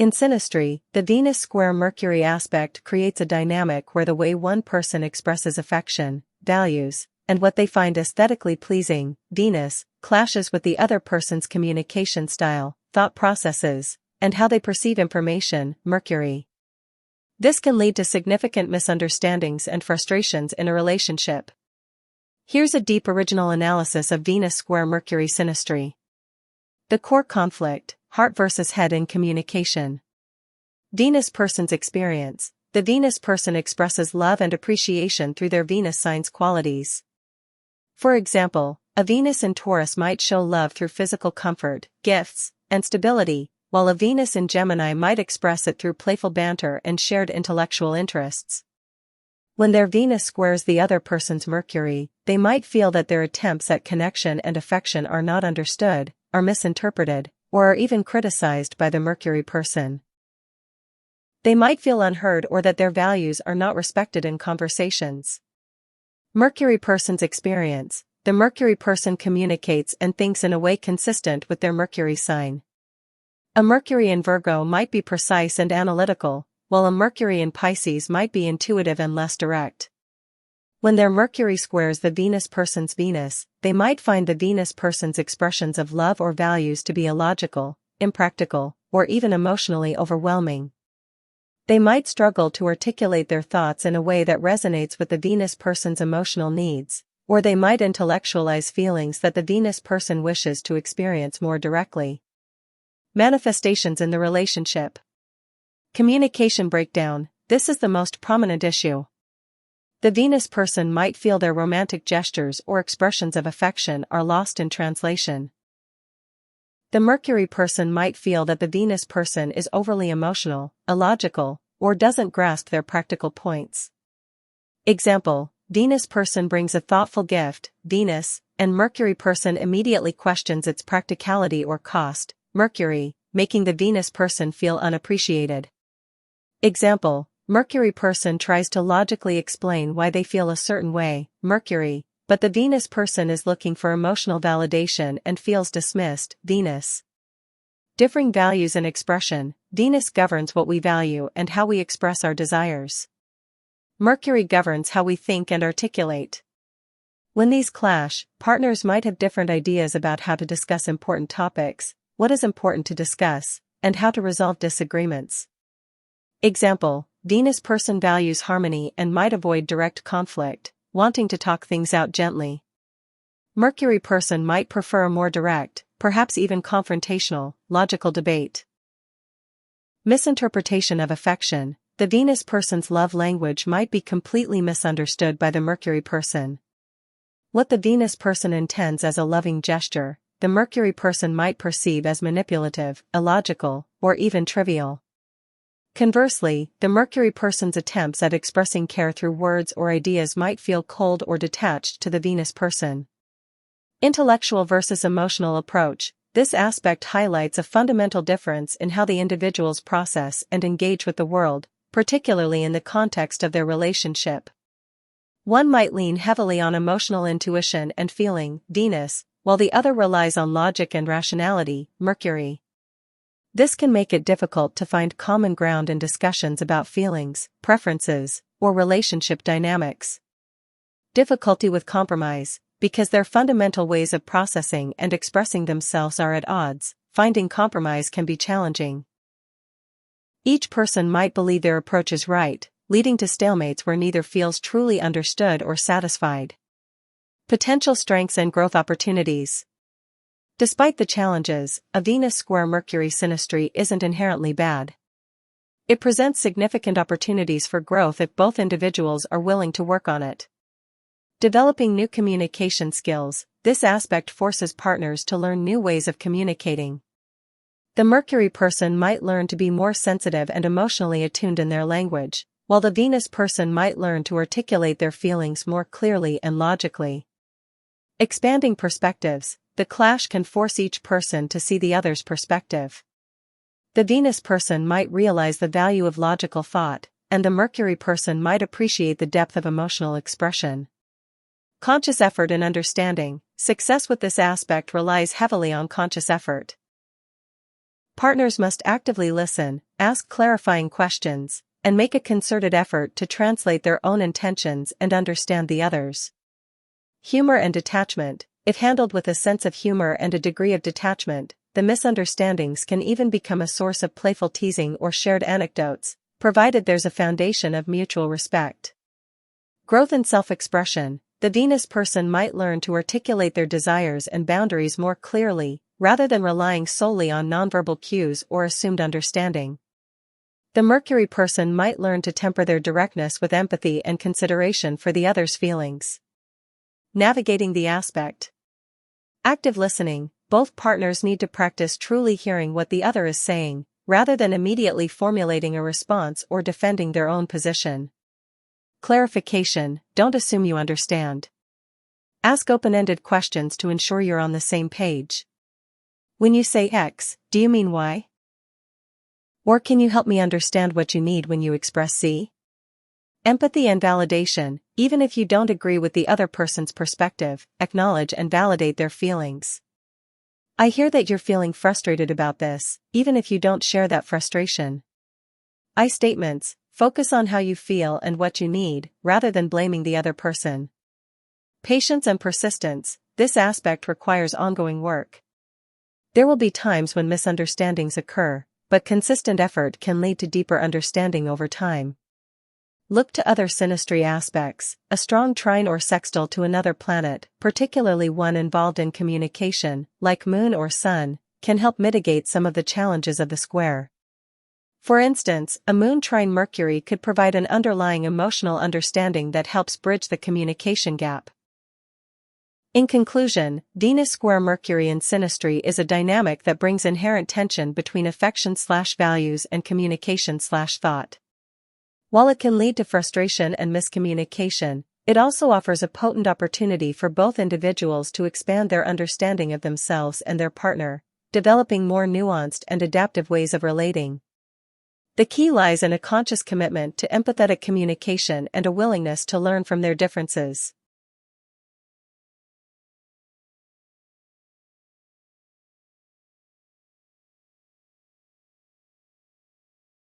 In Synastry, the Venus square Mercury aspect creates a dynamic where the way one person expresses affection, values, and what they find aesthetically pleasing, Venus, clashes with the other person's communication style, thought processes, and how they perceive information, Mercury. This can lead to significant misunderstandings and frustrations in a relationship. Here's a deep original analysis of Venus square Mercury synastry. The core conflict, heart versus head in communication. Venus person's experience. The Venus person expresses love and appreciation through their Venus sign's qualities. For example, a Venus in Taurus might show love through physical comfort, gifts, and stability, while a Venus in Gemini might express it through playful banter and shared intellectual interests. When their Venus squares the other person's Mercury, they might feel that their attempts at connection and affection are not understood, are misinterpreted, or are even criticized by the Mercury person. They might feel unheard or that their values are not respected in conversations. Mercury person's experience. The Mercury person communicates and thinks in a way consistent with their Mercury sign. A Mercury in Virgo might be precise and analytical, while a Mercury in Pisces might be intuitive and less direct. When their Mercury squares the Venus person's Venus, they might find the Venus person's expressions of love or values to be illogical, impractical, or even emotionally overwhelming. They might struggle to articulate their thoughts in a way that resonates with the Venus person's emotional needs, or they might intellectualize feelings that the Venus person wishes to experience more directly. Manifestations in the relationship. Communication breakdown. This is the most prominent issue. The Venus person might feel their romantic gestures or expressions of affection are lost in translation. The Mercury person might feel that the Venus person is overly emotional, illogical, or doesn't grasp their practical points. Example: Venus person brings a thoughtful gift, Venus, and Mercury person immediately questions its practicality or cost, Mercury, making the Venus person feel unappreciated. Example: Mercury person tries to logically explain why they feel a certain way, Mercury, but the Venus person is looking for emotional validation and feels dismissed, Venus. Differing values and expression. Venus governs what we value and how we express our desires. Mercury governs how we think and articulate. When these clash, partners might have different ideas about how to discuss important topics, what is important to discuss, and how to resolve disagreements. Example: Venus person values harmony and might avoid direct conflict, wanting to talk things out gently. Mercury person might prefer a more direct, perhaps even confrontational, logical debate. Misinterpretation of affection. The Venus person's love language might be completely misunderstood by the Mercury person. What the Venus person intends as a loving gesture, the Mercury person might perceive as manipulative, illogical, or even trivial. Conversely, the Mercury person's attempts at expressing care through words or ideas might feel cold or detached to the Venus person. Intellectual versus emotional approach. This aspect highlights a fundamental difference in how the individuals process and engage with the world, particularly in the context of their relationship. One might lean heavily on emotional intuition and feeling, Venus, while the other relies on logic and rationality, Mercury. This can make it difficult to find common ground in discussions about feelings, preferences, or relationship dynamics. Difficulty with compromise. Because their fundamental ways of processing and expressing themselves are at odds, finding compromise can be challenging. Each person might believe their approach is right, leading to stalemates where neither feels truly understood or satisfied. Potential strengths and growth opportunities. Despite the challenges, a Venus square Mercury synastry isn't inherently bad. It presents significant opportunities for growth if both individuals are willing to work on it. Developing new communication skills. This aspect forces partners to learn new ways of communicating. The Mercury person might learn to be more sensitive and emotionally attuned in their language, while the Venus person might learn to articulate their feelings more clearly and logically. Expanding perspectives. The clash can force each person to see the other's perspective. The Venus person might realize the value of logical thought, and the Mercury person might appreciate the depth of emotional expression. Conscious effort and understanding. Success with this aspect relies heavily on conscious effort. Partners must actively listen, ask clarifying questions, and make a concerted effort to translate their own intentions and understand the others. Humor and detachment. If handled with a sense of humor and a degree of detachment, the misunderstandings can even become a source of playful teasing or shared anecdotes, provided there's a foundation of mutual respect. Growth and self-expression. The Venus person might learn to articulate their desires and boundaries more clearly, rather than relying solely on nonverbal cues or assumed understanding. The Mercury person might learn to temper their directness with empathy and consideration for the other's feelings. Navigating the aspect. Active listening. Both partners need to practice truly hearing what the other is saying, rather than immediately formulating a response or defending their own position. Clarification. Don't assume you understand. Ask open-ended questions to ensure you're on the same page. When you say X, do you mean Y? Or can you help me understand what you need when you express Z? Empathy and validation. Even if you don't agree with the other person's perspective, acknowledge and validate their feelings. I hear that you're feeling frustrated about this, even if you don't share that frustration. I statements. Focus on how you feel and what you need, rather than blaming the other person. Patience and persistence. This aspect requires ongoing work. There will be times when misunderstandings occur, but consistent effort can lead to deeper understanding over time. Look to other synastry aspects. A strong trine or sextile to another planet, particularly one involved in communication, like Moon or Sun, can help mitigate some of the challenges of the square. For instance, a Moon trine Mercury could provide an underlying emotional understanding that helps bridge the communication gap. In conclusion, Venus square Mercury in Synastry is a dynamic that brings inherent tension between affection/values and communication/thought. While it can lead to frustration and miscommunication, it also offers a potent opportunity for both individuals to expand their understanding of themselves and their partner, developing more nuanced and adaptive ways of relating. The key lies in a conscious commitment to empathetic communication and a willingness to learn from their differences.